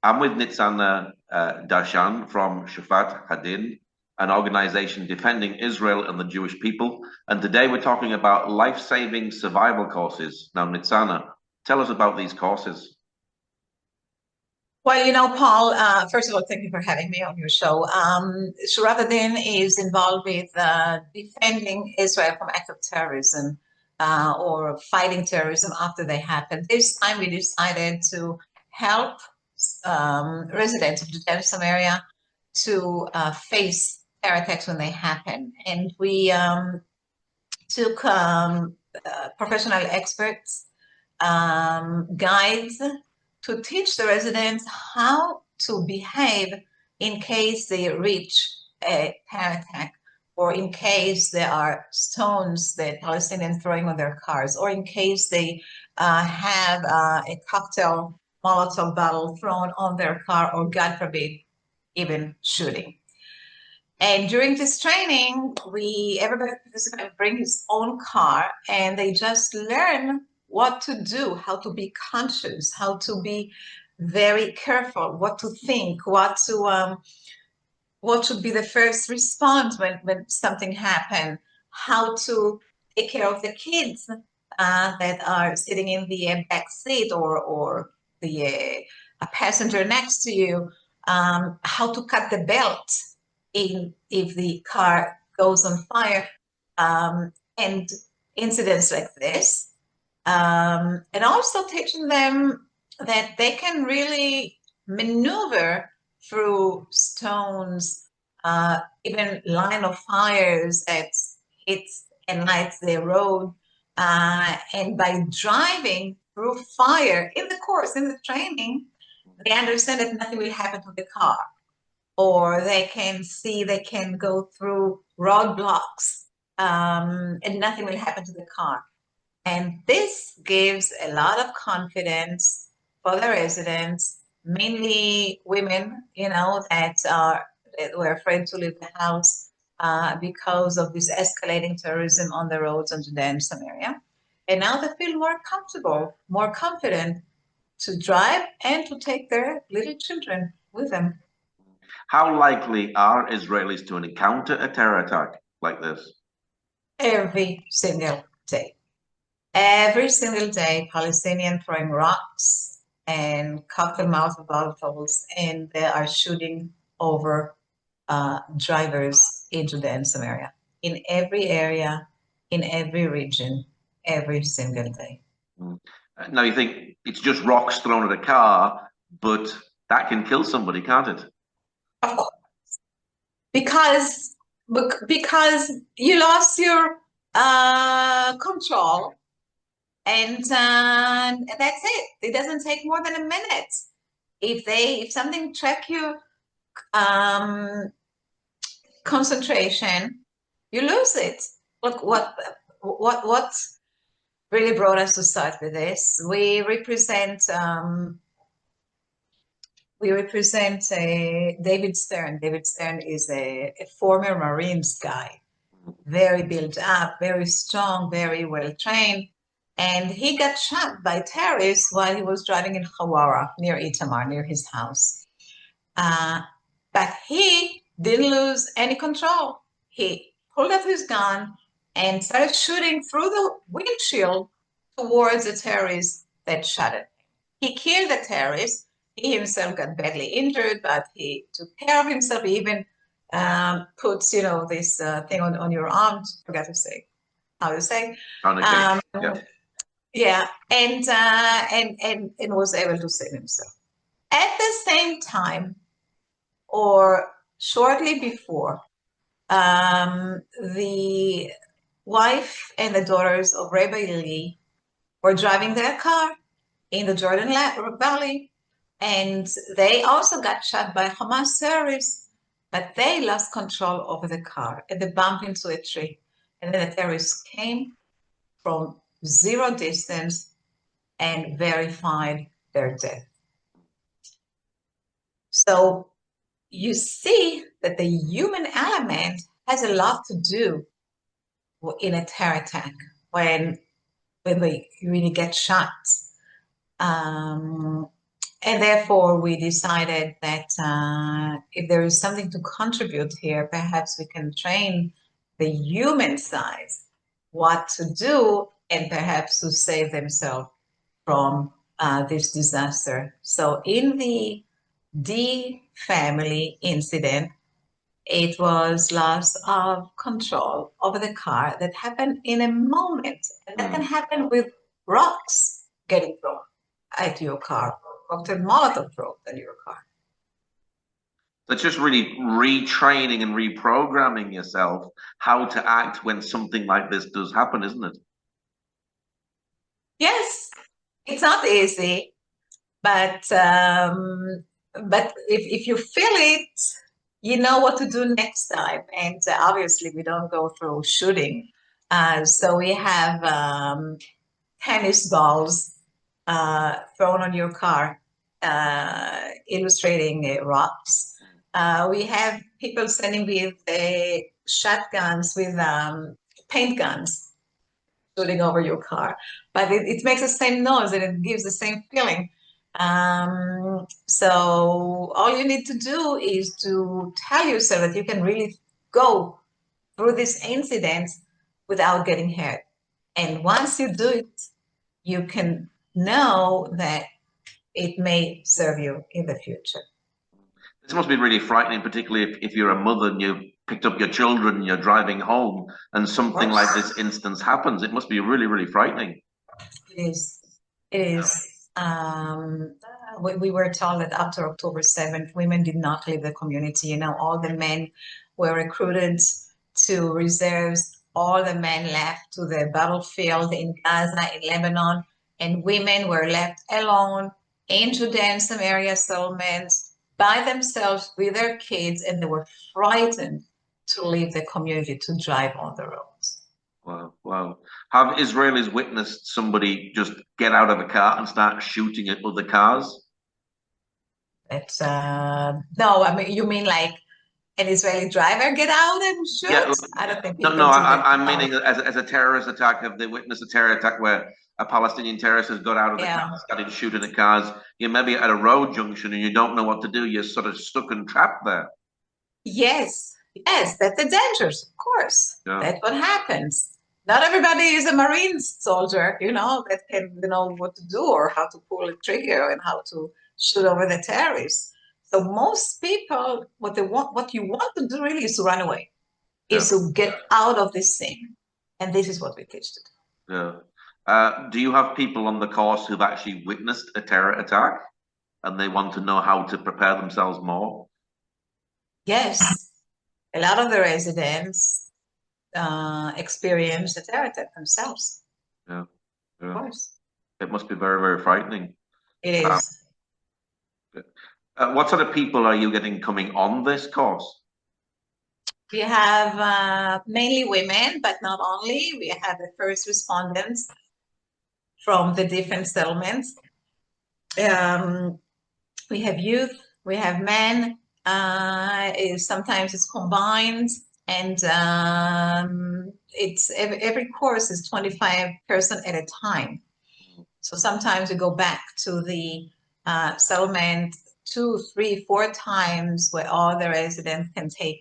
I'm with Nitsana Darshan from Shurat Hadin, an organization defending Israel and the Jewish people. And today we're talking about life-saving survival courses. Now, Nitsana, tell us about these courses. Well, Paul, first of all, thank you for having me on your show. Shurat Hadin is involved with defending Israel from acts of terrorism or fighting terrorism after they happen. This time we decided to help residents of the Bethlehem area to face terror attacks when they happen. And we took professional experts, guides, to teach the residents how to behave in case they reach a terror attack, or in case there are stones that Palestinians throwing on their cars, or in case they have a cocktail Molotov bottle thrown on their car, or God forbid, even shooting. And during this training, everybody participant bring his own car, and they just learn what to do, how to be conscious, how to be very careful, what to think, what should be the first response when something happens, how to take care of the kids that are sitting in the back seat, or the a passenger next to you, how to cut the belt if the car goes on fire, and incidents like this. And also teaching them that they can really maneuver through stones, even line of fires that hits and lights their road. And by driving through fire in the course, in the training, they understand that nothing will happen to the car, or they can go through roadblocks, and nothing will happen to the car. And this gives a lot of confidence for the residents, mainly women, that were afraid to leave the house because of this escalating terrorism on the roads in Judea and Samaria. And now they feel more comfortable, more confident to drive and to take their little children with them. How likely are Israelis to encounter a terror attack like this? Every single day. Every single day, Palestinians throwing rocks and cocktail Molotovs, and they are shooting over drivers in Judea and Samaria, in every area, in every region, every single day. Mm. Now you think it's just rocks thrown at a car, but that can kill somebody, can't it? Of course, because because you lost your control, and that's it. It doesn't take more than a minute. If something track your concentration, you lose it. Look, what really brought us to start with this? We represent David Stern. David Stern is a former Marines guy, very built up, very strong, very well trained. And he got shot by terrorists while he was driving in Hawara, near Itamar, near his house. But he didn't lose any control. He pulled out his gun and started shooting through the windshield towards the terrorists that shot at him. He killed the terrorist. He himself got badly injured, but he took care of himself. He even puts, this thing on your arm. Forgot to say how to say. Yeah. Yeah, and was able to save himself. At the same time, or shortly before, the wife and the daughters of Rabbi Lee were driving their car in the Jordan Valley, and they also got shot by Hamas terrorists, but they lost control over the car and they bumped into a tree. And then the terrorists came from zero distance and verified their death. So you see that the human element has a lot to do in a terror attack when we really get shot. And therefore, we decided that if there is something to contribute here, perhaps we can train the human side what to do and perhaps to save themselves from this disaster. So in the D family incident, it was loss of control over the car that happened in a moment. And that can happen with rocks getting thrown at your car, cocktail Molotov thrown at your car. That's just really retraining and reprogramming yourself how to act when something like this does happen, isn't it? Yes, it's not easy, but if you feel it, you know what to do next time. And obviously, we don't go through shooting. So we have tennis balls thrown on your car, illustrating rocks. We have people standing with shotguns, with paint guns, shooting over your car. But it makes the same noise and it gives the same feeling. So all you need to do is to tell yourself that you can really go through this incident without getting hurt. And once you do it, you can know that it may serve you in the future. This must be really frightening, particularly if you're a mother and you picked up your children and you're driving home and something like this instance happens. It must be really, really frightening. It is. It is. We were told that after October 7th, women did not leave the community. You know, all the men were recruited to reserves. All the men left to the battlefield in Gaza, in Lebanon, and women were left alone in Judea and Samaria settlements by themselves with their kids, and they were frightened to leave the community, to drive on the roads. Wow, wow. Have Israelis witnessed somebody just get out of a car and start shooting at other cars? It's no, I mean, you mean like an Israeli driver get out and shoot? Yeah, I don't think no, people no, do that. I'm meaning as a terrorist attack. Have they witnessed a terror attack where a Palestinian terrorist has got out of the car and started shooting at cars? You're maybe at a road junction and you don't know what to do. You're sort of stuck and trapped there. Yes, yes, that's the dangers, of course. Yeah. That's what happens. Not everybody is a Marine soldier, you know, that can know what to do or how to pull a trigger and how to shoot over the terrorists. So most people, what you want to do really is to run away, is to get out of this thing. And this is what we teach them. Yeah. Do you have people on the course who've actually witnessed a terror attack and they want to know how to prepare themselves more? Yes. A lot of the residents experience the terror attack themselves. Yeah. Of course. It must be very, very frightening. It is. What sort of people are you getting coming on this course? We have mainly women, but not only. We have the first respondents from the different settlements. We have youth, we have men. Sometimes it's combined, and it's every course is 25 person at a time. So sometimes we go back to the settlement 2, 3, 4 times where all the residents can take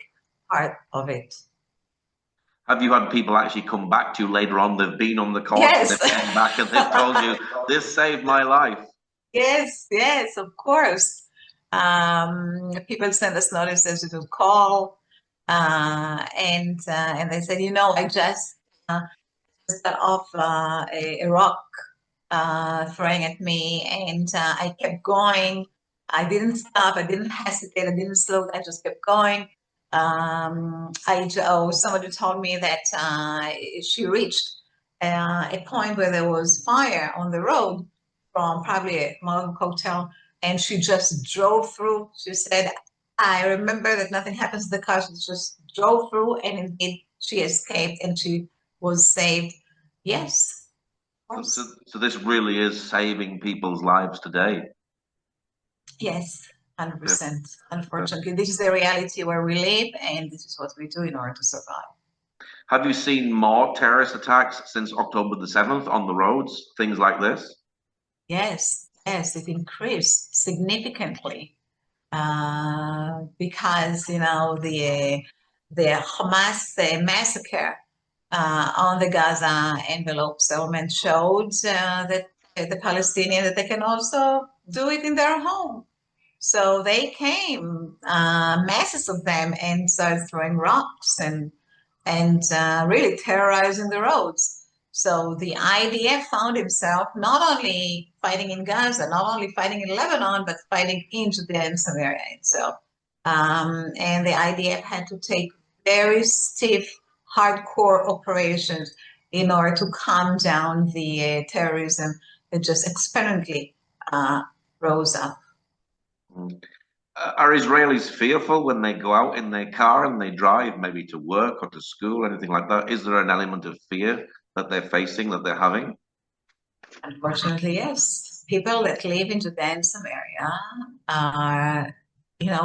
part of it. Have you had people actually come back to you later on? They've been on the course, yes. And they've come back and they've told you, this saved my life. Yes, yes, of course. People send us notices to call, and they said, you know, I just got off a rock throwing at me, and I kept going. I didn't stop. I didn't hesitate. I didn't slow. I just kept going. Somebody told me that she reached a point where there was fire on the road from probably a Molotov cocktail, and she just drove through. She said, I remember that nothing happens to the car. She just drove through, and indeed she escaped and she was saved. Yes. So this really is saving people's lives today. Yes, 100%. Unfortunately, this is the reality where we live, and this is what we do in order to survive. Have you seen more terrorist attacks since October the 7th on the roads, things like this? Yes, Yes, it increased significantly because the Hamas massacre on the Gaza envelope settlement showed that the Palestinians that they can also do it in their home. So they came, masses of them, and started throwing rocks and really terrorizing the roads. So the IDF found himself not only fighting in Gaza, not only fighting in Lebanon, but fighting in Judea and Samaria itself. And the IDF had to take very stiff, hardcore operations in order to calm down the terrorism that just exponentially rose up. Are Israelis fearful when they go out in their car and they drive maybe to work or to school, anything like that? Is there an element of fear that they're facing, that they're having? Unfortunately, yes. People that live in Judea and Samaria are,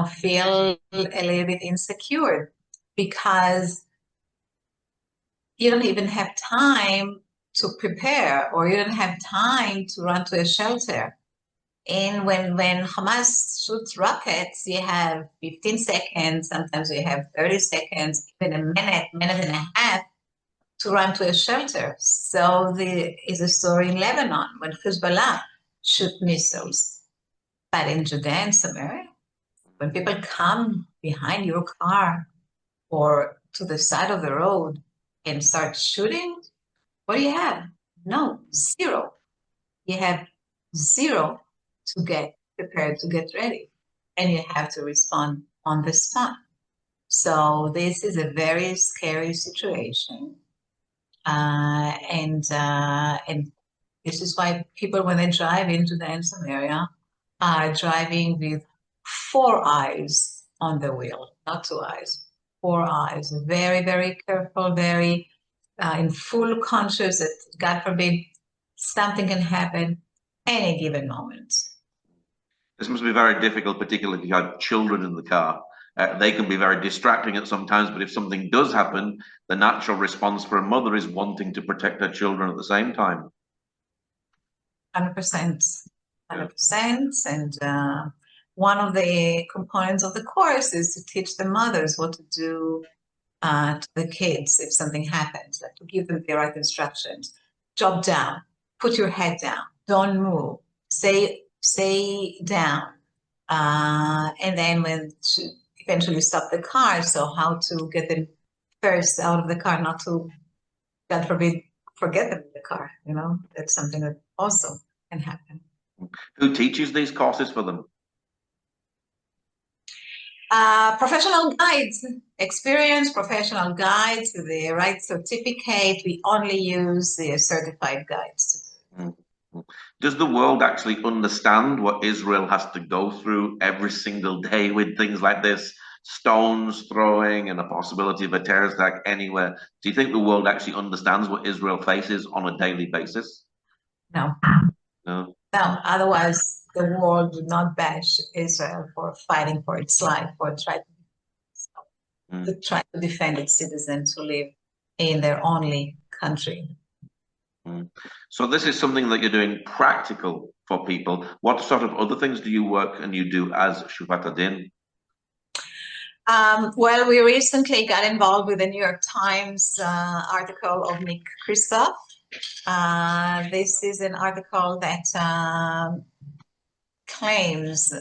feel a little bit insecure because you don't even have time to prepare, or you don't have time to run to a shelter. And when Hamas shoots rockets, you have 15 seconds, sometimes you have 30 seconds, even a minute, minute and a half to run to a shelter. So there is a story in Lebanon when Hezbollah shoot missiles. But in Judea and Samaria, when people come behind your car or to the side of the road and start shooting, what do you have? No, zero. You have zero to get prepared, to get ready. And you have to respond on the spot. So this is a very scary situation. And this is why people, when they drive into the Samaria, are driving with 4 eyes on the wheel, not 2 eyes, 4 eyes. Very, very careful, very in full conscious that, God forbid, something can happen any given moment. This must be very difficult, particularly if you have children in the car. They can be very distracting at some times, but if something does happen, the natural response for a mother is wanting to protect her children at the same time. 100%. 100%. And one of the components of the course is to teach the mothers what to do to the kids if something happens, like to give them the right instructions. Drop down, put your head down, don't move, stay down. And then when to eventually stop the car, so how to get them first out of the car, not to, God forbid, forget them in the car. That's something that also can happen. Who teaches these courses for them? Professional guides, experienced professional guides with the right certificate. We only use the certified guides. Does the world actually understand what Israel has to go through every single day with things like this, stones throwing and the possibility of a terrorist attack anywhere? Do you think the world actually understands what Israel faces on a daily basis? No. No. No, otherwise the world would not bash Israel for fighting for its life, for trying to defend its citizens who live in their only country. So this is something that you're doing practical for people. What sort of other things do you work and you do as Shurat Hadin? Well, we recently got involved with the New York Times article of Nick Kristof. This is an article that claims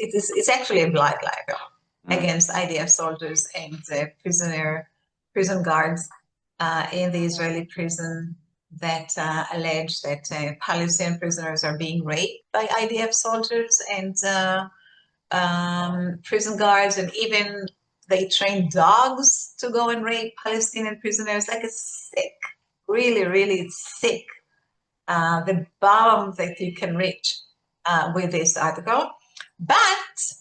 it's actually a blood libel against IDF soldiers and prison guards in the Israeli prison that allege that Palestinian prisoners are being raped by IDF soldiers and prison guards, and even they train dogs to go and rape Palestinian prisoners. Like, it's sick, really, really sick. The bottom that you can reach with this article. But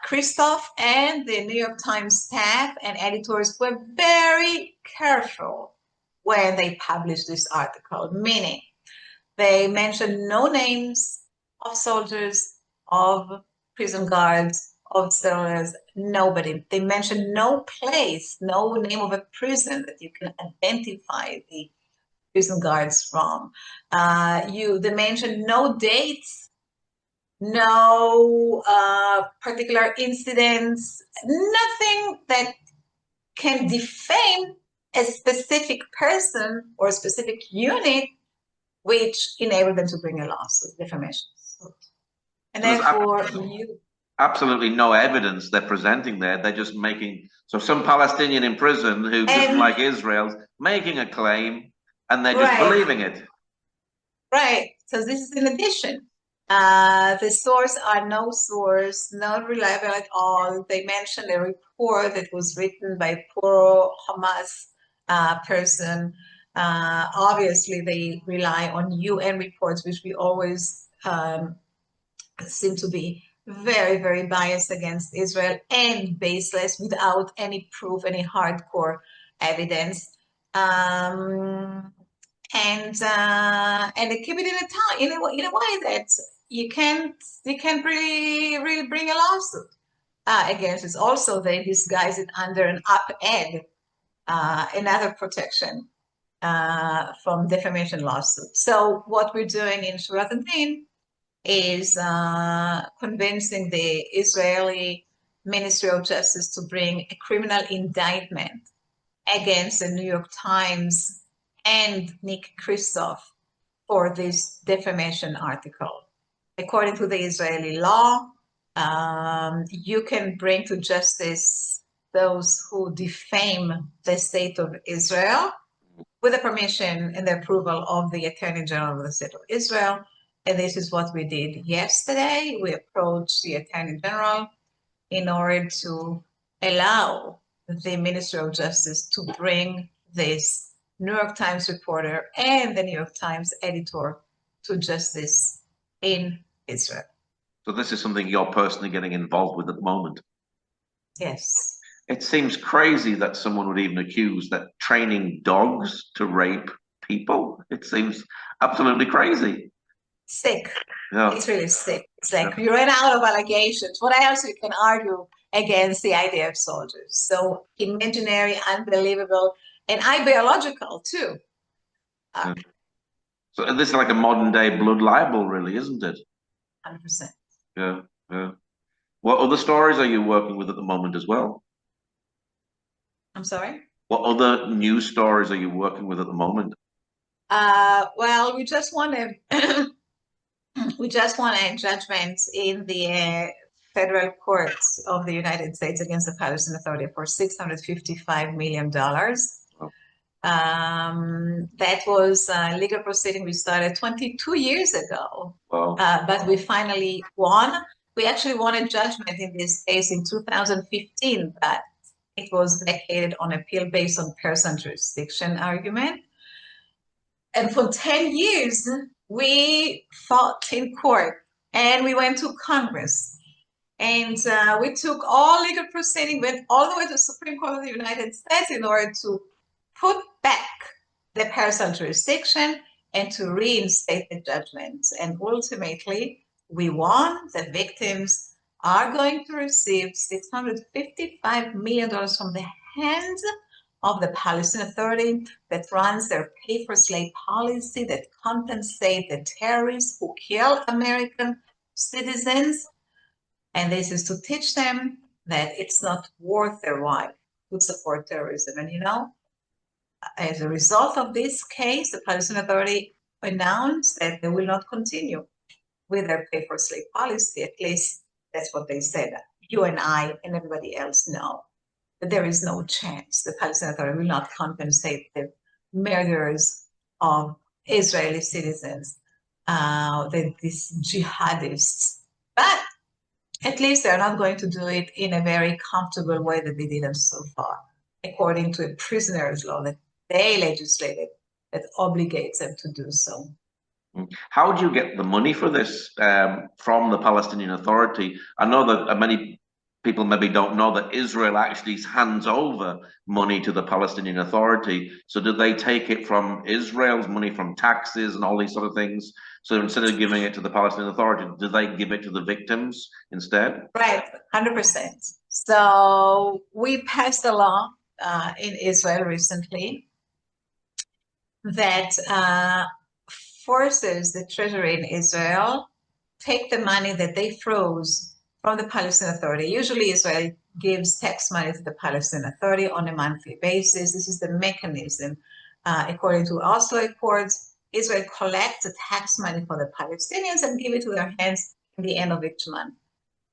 Kristof and the New York Times staff and editors were very careful when they published this article, meaning they mentioned no names of soldiers, of prison guards, of settlers, nobody. They mentioned no place, no name of a prison that you can identify prison guards from. They mentioned no dates, no particular incidents, nothing that can defame a specific person or a specific unit, which enabled them to bring a lawsuit, defamation suit. And therefore, absolutely no evidence they're presenting there. They're just making, so some Palestinian in prison who doesn't like Israel making a claim, and they're just believing it. Right. So this is in addition. The source are no source, not reliable at all. They mentioned a report that was written by a pro-Hamas person. Obviously, they rely on UN reports, which we always seem to be very, very biased against Israel and baseless without any proof, any hardcore evidence. And they keep it in a way that you can't really bring a lawsuit against it. Also, they disguise it under an op-ed, another protection from defamation lawsuit. So what we're doing in Shurat Hadin is convincing the Israeli Ministry of Justice to bring a criminal indictment against the New York Times and Nick Kristof for this defamation article. According to the Israeli law, you can bring to justice those who defame the state of Israel with the permission and the approval of the Attorney General of the State of Israel. And this is what we did yesterday. We approached the Attorney General in order to allow the Ministry of Justice to bring this New York Times reporter and the New York Times editor to justice in Israel. So this is something you're personally getting involved with at the moment? Yes. It seems crazy that someone would even accuse that training dogs to rape people. It seems absolutely crazy. Sick. Yeah. It's really sick. It's like we ran out of allegations. What else you can argue against the idea of soldiers? So imaginary, unbelievable, and biological too. So this is like a modern day blood libel, really, isn't it? 100%. Yeah, yeah. What other stories are you working with at the moment as well? I'm sorry? What other news stories are you working with at the moment? Well, we just won a judgment in the federal courts of the United States against the Palestinian Authority for $655 million. Oh. That was a legal proceeding we started 22 years ago. Wow. But we finally won. We actually won a judgment in this case in 2015, but it was vacated on appeal based on personal jurisdiction argument. And for 10 years, we fought in court and we went to Congress. And we took all legal proceedings, went all the way to the Supreme Court of the United States in order to put back the personal jurisdiction and to reinstate the judgments. And ultimately, we won. The victims are going to receive $655 million from the hands of the Palestinian Authority that runs their pay-for-slave policy that compensate the terrorists who kill American citizens. And this is to teach them that it's not worth their while to support terrorism. And you know, as a result of this case, the Palestinian Authority announced that they will not continue with their pay-for-slave policy. At least that's what they said. You and I and everybody else know that there is no chance the Palestinian Authority will not compensate the murderers of Israeli citizens, these jihadists. But at least they're not going to do it in a very comfortable way that they did so far, according to a prisoner's law that they legislated that obligates them to do so. How do you get the money for this from the Palestinian Authority? I know that many people maybe don't know that Israel actually hands over money to the Palestinian Authority. So do they take it from Israel's money from taxes and all these sort of things? So instead of giving it to the Palestinian Authority, do they give it to the victims instead? Right, 100%. So we passed a law in Israel recently that forces the treasury in Israel take the money that they froze from the Palestinian Authority. Usually Israel gives tax money to the Palestinian Authority on a monthly basis. This is the mechanism. According to Oslo Accords, Israel collects the tax money for the Palestinians and give it to their hands at the end of each month.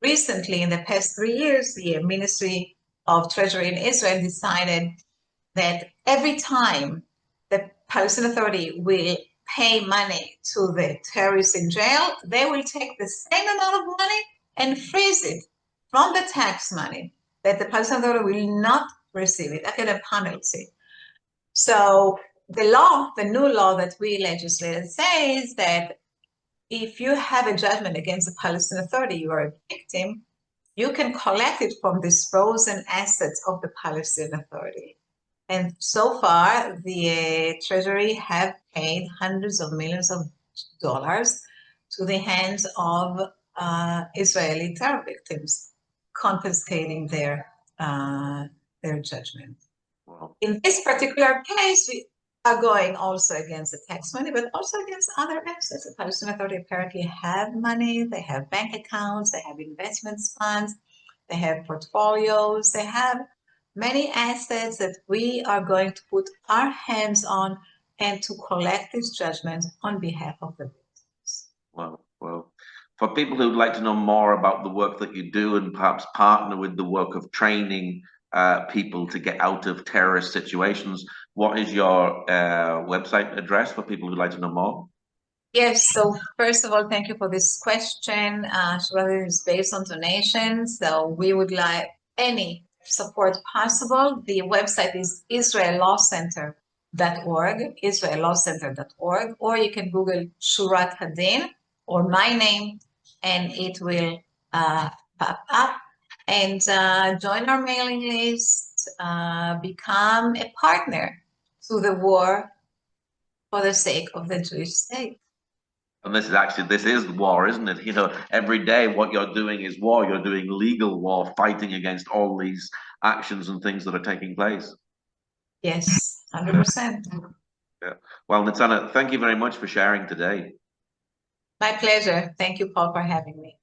Recently, in the past 3 years, the Ministry of Treasury in Israel decided that every time the Palestinian Authority will pay money to the terrorists in jail, they will take the same amount of money and freeze it from the tax money that the Palestinian Authority will not receive it, like a penalty. So the new law that we legislated says that if you have a judgment against the Palestinian Authority, you are a victim, you can collect it from these frozen assets of the Palestinian Authority. And so far, the Treasury have paid hundreds of millions of dollars to the hands of Israeli terror victims, confiscating their judgment. Wow. In this particular case, we are going also against the tax money, but also against other assets. The Palestinian Authority apparently have money, they have bank accounts, they have investments funds, they have portfolios, they have many assets that we are going to put our hands on and to collect this judgment on behalf of the victims. Well, for people who'd like to know more about the work that you do and perhaps partner with the work of training people to get out of terrorist situations, what is your website address for people who'd like to know more? Yes, so first of all, thank you for this question. Shurat Hadin is based on donations, so we would like any support possible. The website is israellawcenter.org, israellawcenter.org, or you can Google Shurat Hadin or my name, and it will pop up. And join our mailing list, become a partner to the war for the sake of the Jewish state. And this is war, isn't it? You know, every day what you're doing is war. You're doing legal war, fighting against all these actions and things that are taking place. Yes, 100%. Yeah. Well, Nitsana, thank you very much for sharing today. My pleasure. Thank you, Paul, for having me.